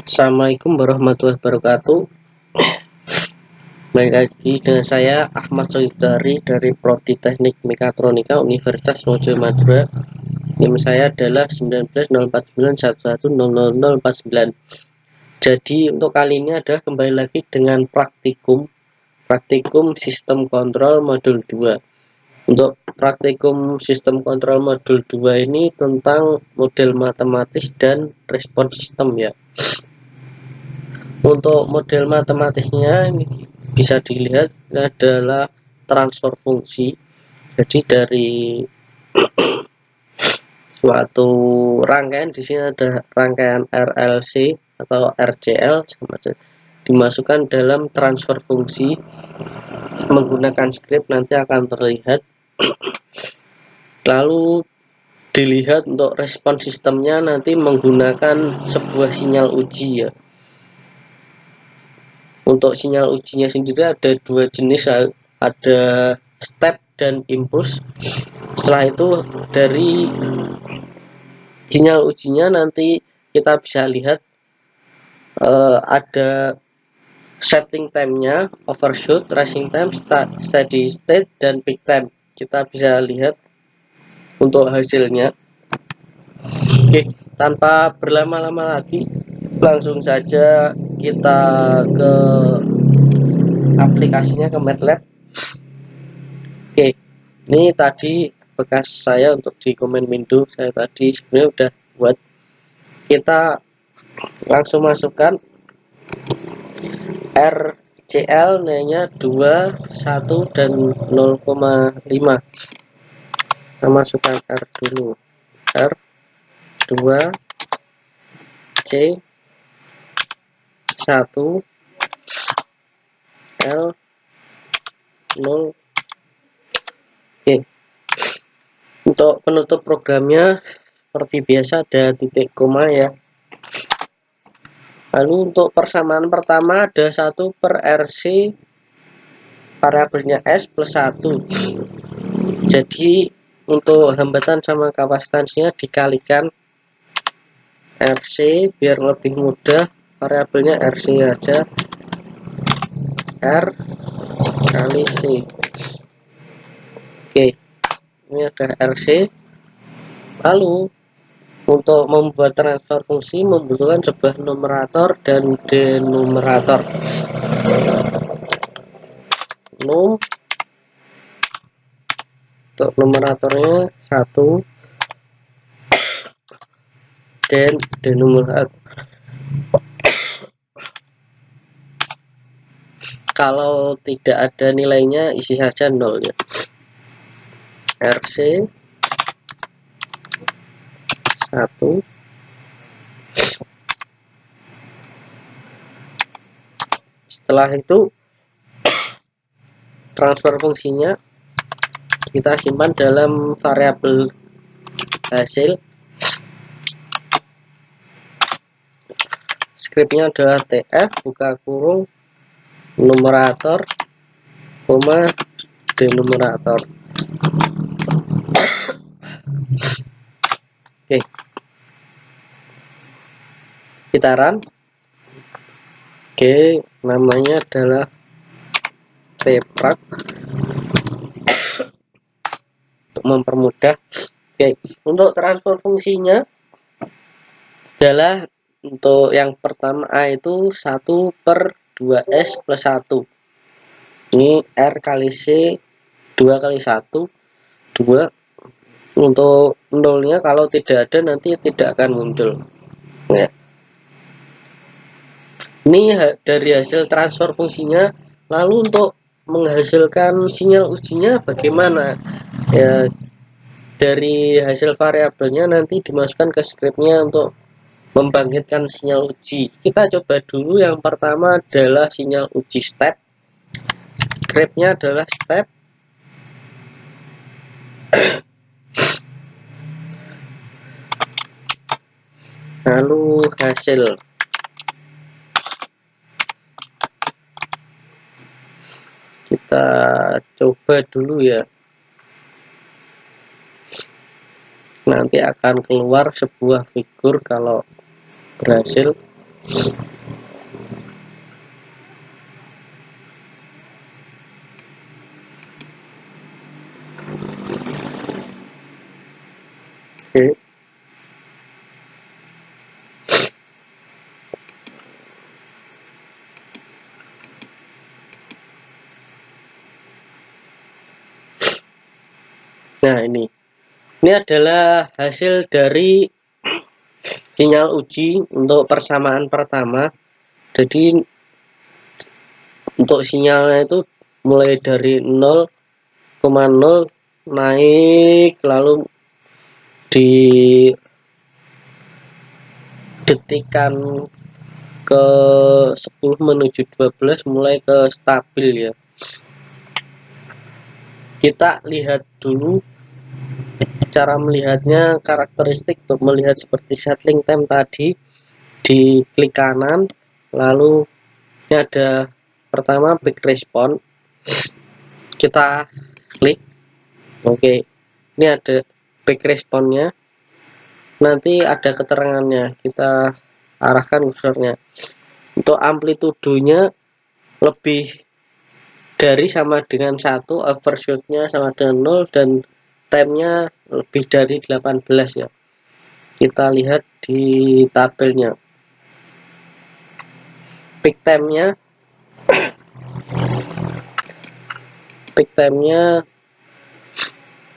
Assalamualaikum warahmatullahi wabarakatuh. Baik lagi dengan saya Ahmad Sohibdari dari Prodi Teknik Mekatronika Universitas Mojo Madura. NIM saya adalah 1904911000049. Jadi untuk kali ini adalah kembali lagi dengan praktikum sistem kontrol modul 2. Untuk praktikum sistem kontrol modul 2 ini tentang model matematis dan respon sistem ya. Untuk model matematisnya ini bisa dilihat adalah transfer fungsi. Jadi dari suatu rangkaian, di sini ada rangkaian RLC atau RCL dimasukkan dalam transfer fungsi menggunakan script, nanti akan terlihat. Lalu dilihat untuk respon sistemnya nanti menggunakan sebuah sinyal uji ya. Untuk sinyal ujinya sendiri ada dua jenis, ada step dan impuls. Setelah itu dari sinyal ujinya nanti kita bisa lihat ada setting time-nya, overshoot, racing time, steady state, dan peak time. Kita bisa lihat untuk hasilnya. Oke, tanpa berlama-lama lagi, langsung saja kita ke aplikasinya, ke MATLAB. Oke, ini tadi bekas saya untuk di komen window, saya tadi sebenarnya udah buat. Kita langsung masukkan RCL nilainya 2, 1, dan 0,5. Kita masukkan R dulu, R 2, C 1, L 0. Oke, untuk penutup programnya seperti biasa ada titik koma ya. Lalu untuk persamaan pertama ada 1 per RC, variabelnya S plus 1. Jadi untuk hambatan sama kapasitansinya dikalikan RC biar lebih mudah, variabelnya RC aja, R kali C. Oke, ini ada RC. Lalu untuk membuat transfer fungsi membutuhkan sebuah numerator dan denumerator. Untuk numeratornya 1 dan denumerator. Kalau tidak ada nilainya isi saja 0 ya. RC 1. Setelah itu transfer fungsinya kita simpan dalam variabel hasil. Scriptnya adalah TF buka kurung numerator, koma denumerator. Oke, kita run. Oke, namanya adalah tprak untuk mempermudah. Oke, untuk transfer fungsinya adalah untuk yang pertama A itu 1 per 2S plus 1. Ini R kali C 2 kali 1 2. Untuk nolnya kalau tidak ada nanti tidak akan muncul ya. Ini dari hasil transfer fungsinya. Lalu untuk menghasilkan sinyal ujinya bagaimana ya, dari hasil variabelnya nanti dimasukkan ke scriptnya untuk membangkitkan sinyal uji. Kita coba dulu yang pertama adalah sinyal uji step. Scriptnya adalah step lalu hasil. Kita coba dulu ya, nanti akan keluar sebuah figur kalau berhasil. Oke. Nah, ini adalah hasil dari sinyal uji untuk persamaan pertama. Jadi untuk sinyalnya itu mulai dari 0,0 naik, lalu di detikan ke 10 menuju 12 mulai ke stabil ya. Kita lihat dulu cara melihatnya, karakteristik untuk melihat seperti settling time tadi. Di klik kanan, lalu ini ada pertama peak response, kita klik. Oke, ini ada peak responnya, nanti ada keterangannya, kita arahkan kursornya. Untuk amplitudonya lebih dari sama dengan 1, overshootnya sama dengan 0, dan time-nya lebih dari 18 ya. Kita lihat di tabelnya. Peak time-nya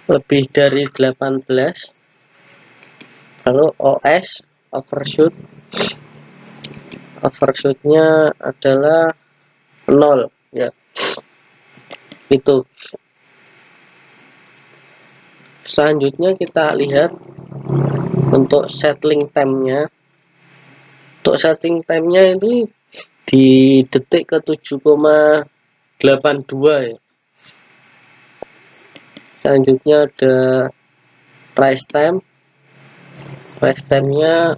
lebih dari 18. Lalu OS overshootnya adalah 0 ya. Itu. Selanjutnya kita lihat untuk settling time-nya. Untuk settling time-nya ini di detik ke 7,82 ya. Selanjutnya ada rise time-nya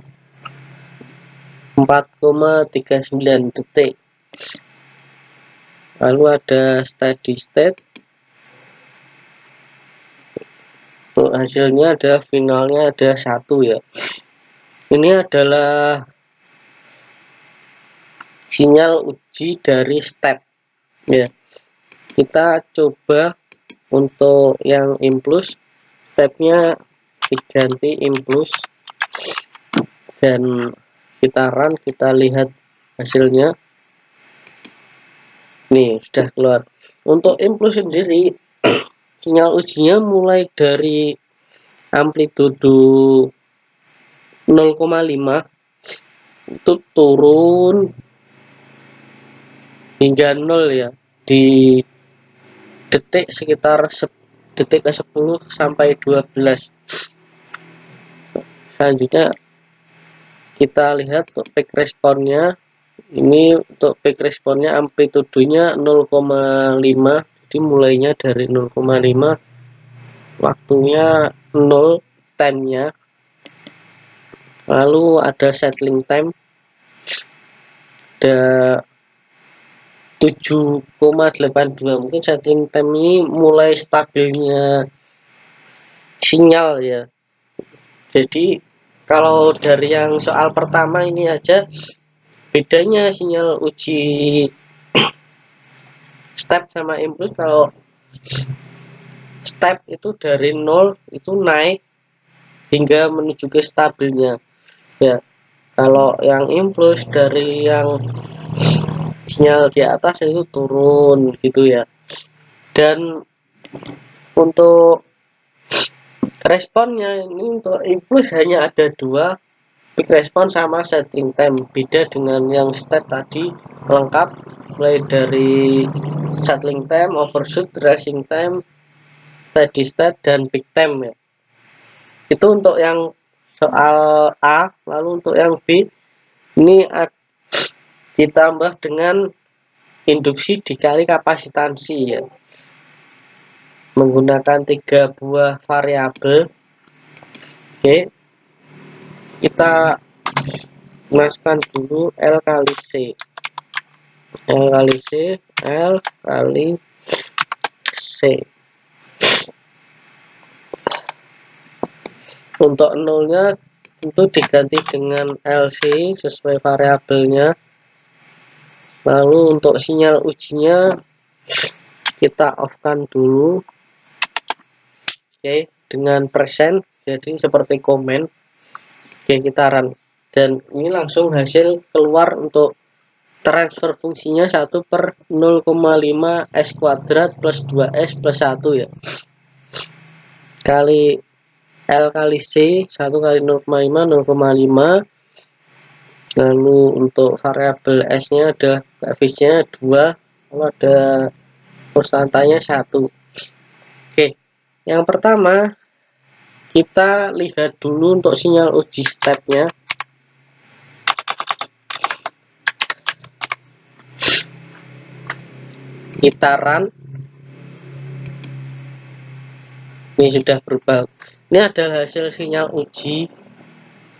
4,39 detik. Lalu ada steady state. Untuk hasilnya ada finalnya ada 1 ya. Ini adalah sinyal uji dari step ya. Kita coba untuk yang impulse, stepnya diganti impulse, dan kita run, kita lihat hasilnya. Nih sudah keluar. Untuk impulse sendiri sinyal ujinya mulai dari amplitudo 0,5 itu turun hingga 0 ya, di detik sekitar detik ke 10 sampai 12. Selanjutnya kita lihat untuk peak responnya. Ini untuk peak responnya amplitudonya 0,5, jadi mulainya dari 0,5, waktunya 0, time-nya. Lalu ada settling time, ada 7,82. Mungkin settling time ini mulai stabilnya sinyal ya. Jadi kalau dari yang soal pertama ini aja, bedanya sinyal uji step sama impulse. Kalau step itu dari 0 itu naik hingga menuju ke stabilnya ya. Kalau yang impulse dari yang sinyal di atas itu turun gitu ya. Dan untuk responnya ini, untuk impulse hanya ada 2, peak response sama settling time. Beda dengan yang step tadi lengkap, mulai dari settling time, overshoot, rising time, steady state, dan peak time ya. Itu untuk yang soal A. Lalu untuk yang B, ini ditambah dengan induksi dikali kapasitansi ya, menggunakan 3 buah variabel. Oke, kita masukkan dulu L kali C, L kali C, L kali C. Untuk nolnya itu diganti dengan LC sesuai variabelnya. Lalu untuk sinyal ujinya kita off kan dulu. Oke, dengan persen jadi seperti komen. Oke, kita run dan ini langsung hasil keluar untuk transfer fungsinya 1/0,5 S kuadrat plus 2S plus 1 ya, kali L kali C 1 kali 0,5 0,5. Lalu untuk variabel S nya ada koefisiennya 2, lalu ada konstantanya 1. Oke, yang pertama kita lihat dulu untuk sinyal uji stepnya. Kita run. Ini sudah berubah. Ini adalah hasil sinyal uji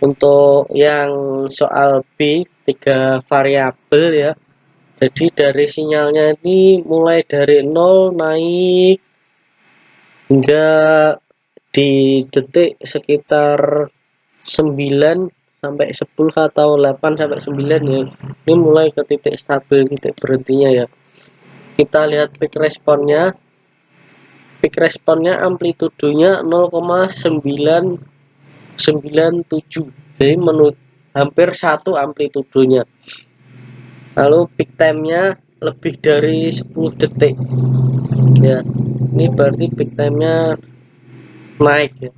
untuk yang soal B 3 variabel ya. Jadi dari sinyalnya ini mulai dari 0 naik hingga di detik sekitar 9 sampai 10 atau 8 sampai 9 ya. Ini mulai ke titik stabil, titik berhentinya ya. Kita lihat peak responnya. Peak responnya amplitudenya 0,997. Jadi hampir 1 amplitudenya. Lalu peak time-nya lebih dari 10 detik. Ya, ini berarti peak time-nya naik ya.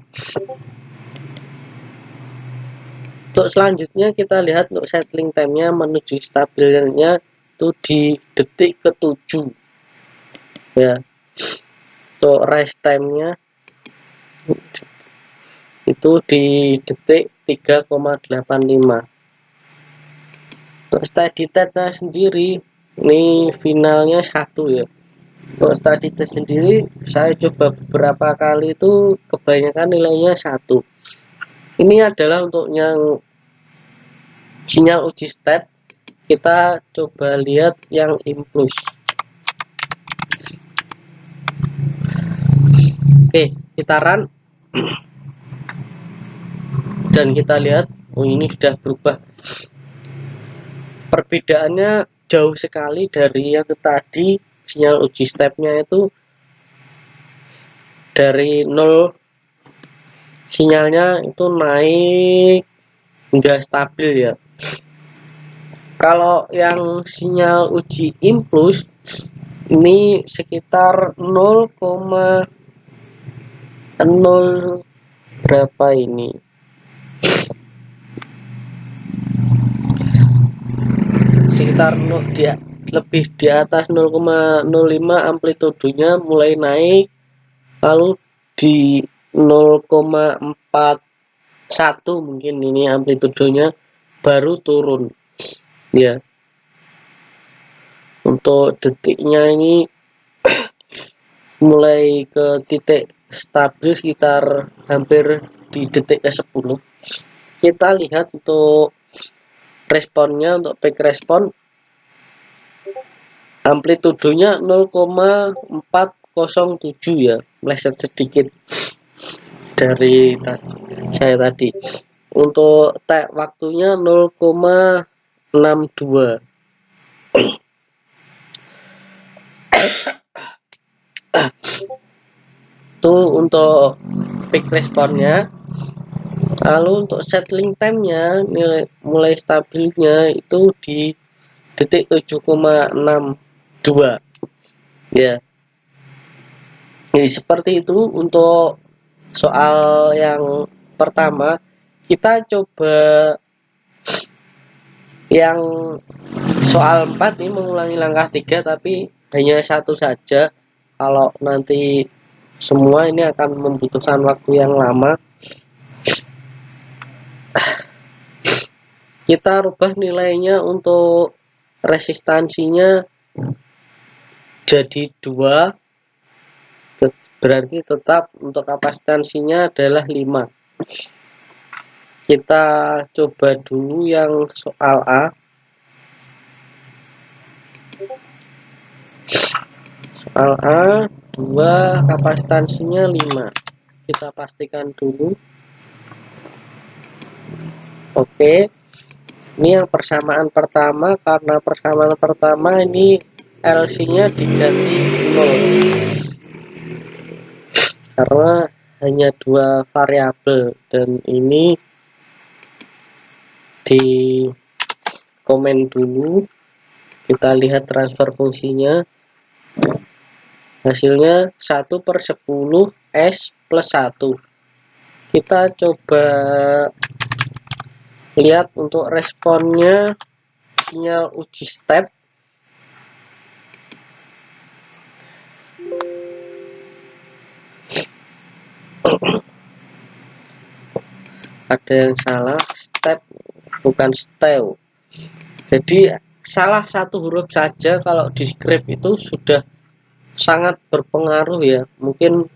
Untuk selanjutnya kita lihat untuk settling time-nya menuju stabilnya itu di detik ke-7 ya. Untuk rest time-nya itu di detik 3,85. Untuk steady state-nya sendiri ini finalnya 1 ya. Untuk steady state sendiri saya coba beberapa kali itu kebanyakan nilainya 1. Ini adalah untuk yang sinyal uji step. Kita coba lihat yang impuls. Oke, kita run dan kita lihat, oh ini sudah berubah. Perbedaannya jauh sekali dari yang tadi. Sinyal uji stepnya itu dari 0 sinyalnya itu naik hingga stabil ya. Kalau yang sinyal uji impuls ini sekitar 0,0 berapa ini, sekitar lebih di atas 0,05 amplitudenya mulai naik, lalu di 0,41 mungkin ini amplitudenya baru turun ya. Untuk detiknya ini mulai ke titik stabil sekitar hampir di detik ke-10. Kita lihat untuk responnya, untuk peak respon amplitudenya 0,407 ya, meleset sedikit dari saya tadi. Untuk waktunya 0,62. Itu untuk peak responnya. Lalu untuk settling time-nya nilai mulai stabilnya itu di detik 7,62 ya. Jadi seperti itu untuk soal yang pertama. Kita coba yang soal 4 ini mengulangi langkah 3 tapi hanya satu saja. Kalau nanti semua ini akan membutuhkan waktu yang lama. Kita rubah nilainya untuk resistansinya jadi 2, berarti tetap untuk kapasitansinya adalah 5. Kita coba dulu yang soal A. Soal A 2, kapasitansinya 5. Kita pastikan dulu. Oke, ini yang persamaan pertama. Karena persamaan pertama ini LC-nya diganti 0 karena hanya dua variabel, dan ini di komen dulu. Kita lihat transfer fungsinya, hasilnya 1/10 S plus 1. Kita coba lihat untuk responnya sinyal uji step. Ada yang salah, step bukan step. Jadi salah satu huruf saja kalau di script itu sudah sangat berpengaruh ya. Mungkin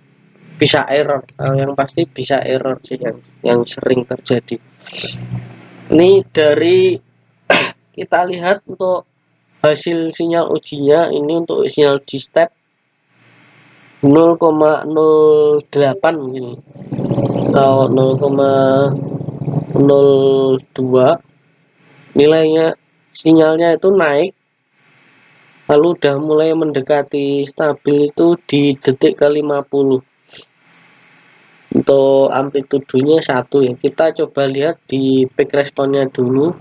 bisa error, yang pasti bisa error sih yang sering terjadi. Ini dari kita lihat untuk hasil sinyal ujinya. Ini untuk sinyal uji step 0,08 mungkin atau 0,02. Nilainya sinyalnya itu naik, lalu udah mulai mendekati stabil itu di detik ke 50. Untuk amplitudonya 1 ya. Kita coba lihat di peak responnya dulu.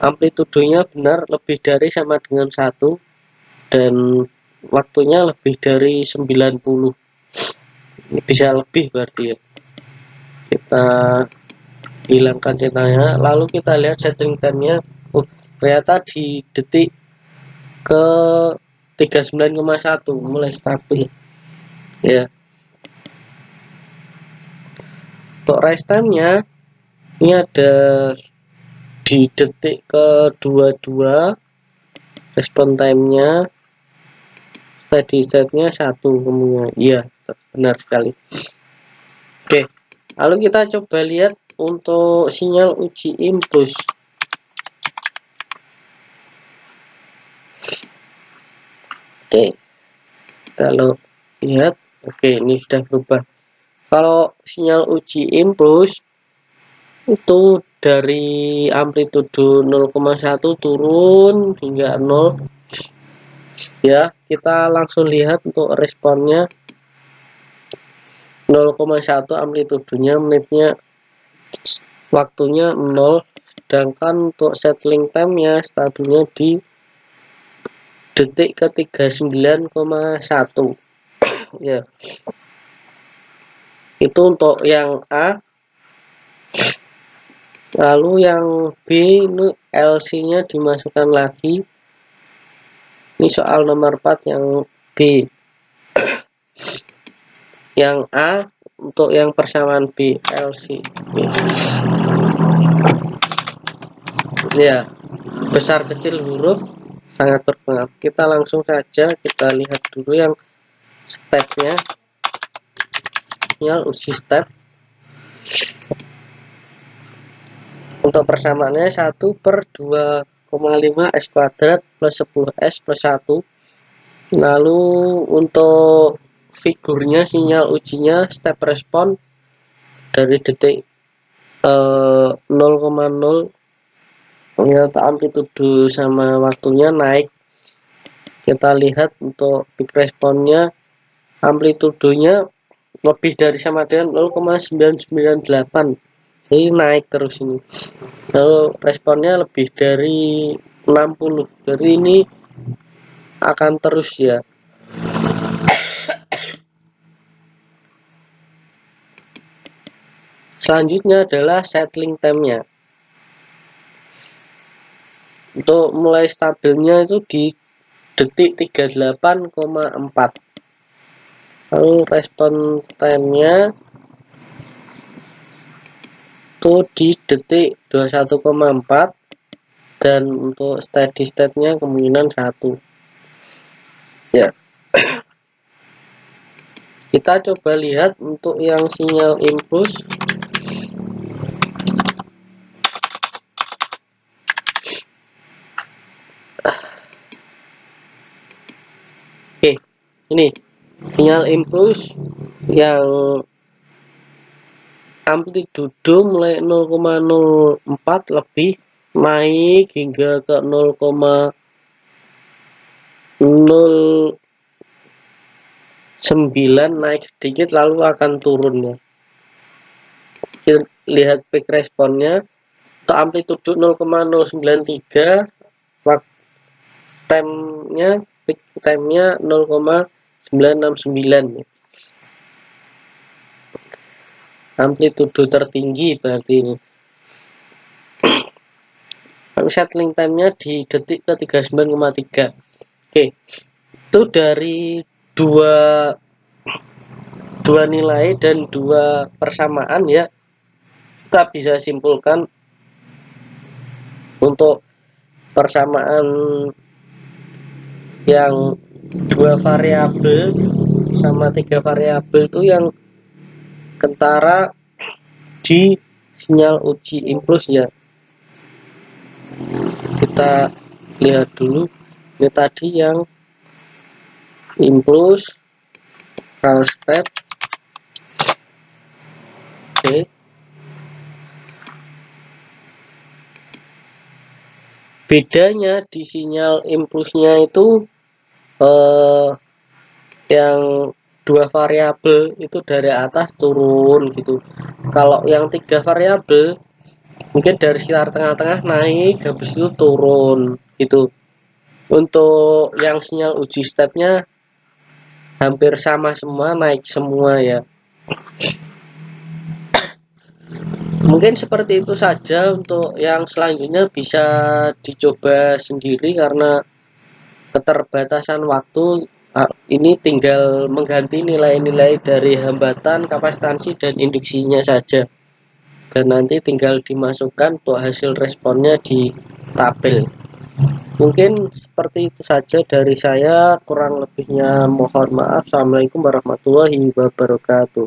Amplitudonya benar lebih dari sama dengan 1, dan waktunya lebih dari 90. Ini bisa lebih berarti ya. Kita hilangkan ceritanya, lalu kita lihat setting time-nya. Ternyata di detik ke 39,1 mulai stabil ya. Untuk rest time-nya ini ada di detik ke 22 respon time-nya. Steady state-nya 1 kemudian. Iya, benar sekali. Oke, lalu kita coba lihat untuk sinyal uji impuls. Oke, kalau lihat, oke, ini sudah berubah. Kalau sinyal uji impuls itu dari amplitudo 0,1 turun hingga 0 ya. Kita langsung lihat untuk responnya 0,1 amplitudonya, menitnya, waktunya 0. Sedangkan untuk settling time-nya stabilnya di detik ke 39,1 ya. Itu untuk yang A. Lalu yang B, ini LC-nya dimasukkan lagi. Ini soal nomor 4 yang B. Yang A untuk yang persamaan B, LC. Ya, besar kecil huruf sangat berpengaruh. Kita langsung saja kita lihat dulu yang stepnya. Sinyal uji step. Untuk persamaannya 1/2,5 S kuadrat plus 10 S plus 1. Lalu untuk figurnya sinyal ujinya step respon dari detik 0,0, ternyata amplitudo sama waktunya naik. Kita lihat untuk peak responnya, amplitudonya lebih dari sama dengan 0,998, jadi naik terus ini. Lalu responnya lebih dari 60, jadi ini akan terus ya. Selanjutnya adalah settling time-nya. Untuk mulai stabilnya itu di detik 38,4. Lalu respon time-nya itu di detik 21,4, dan untuk steady state-nya kemungkinan 1 ya. Kita coba lihat untuk yang sinyal impuls. Oke, ini sinyal impuls yang amplitudo mulai 0,04 lebih naik hingga ke 0,09 naik sedikit lalu akan turun ya. Kita lihat peak responnya untuk amplitudo 0,093, peak time-nya 0,969 ya. Amplitudo tertinggi berarti ini. Settling time-nya di detik ke 39,3. Oke, itu dari dua nilai dan dua persamaan ya, kita bisa simpulkan untuk persamaan yang dua variabel sama tiga variabel itu yang kentara di sinyal uji impuls ya. Kita lihat dulu, ini tadi yang impuls call step. Oke, bedanya di sinyal impulsnya itu yang dua variabel itu dari atas turun gitu. Kalau yang tiga variabel mungkin dari sekitar tengah-tengah naik, habis itu turun gitu. Untuk yang sinyal uji stepnya hampir sama semua, naik semua ya. Mungkin seperti itu saja. Untuk yang selanjutnya bisa dicoba sendiri karena keterbatasan waktu. Ini tinggal mengganti nilai-nilai dari hambatan, kapasitansi, dan induksinya saja. Dan nanti tinggal dimasukkan untuk hasil responnya di tabel. Mungkin seperti itu saja dari saya, kurang lebihnya mohon maaf. Assalamualaikum warahmatullahi wabarakatuh.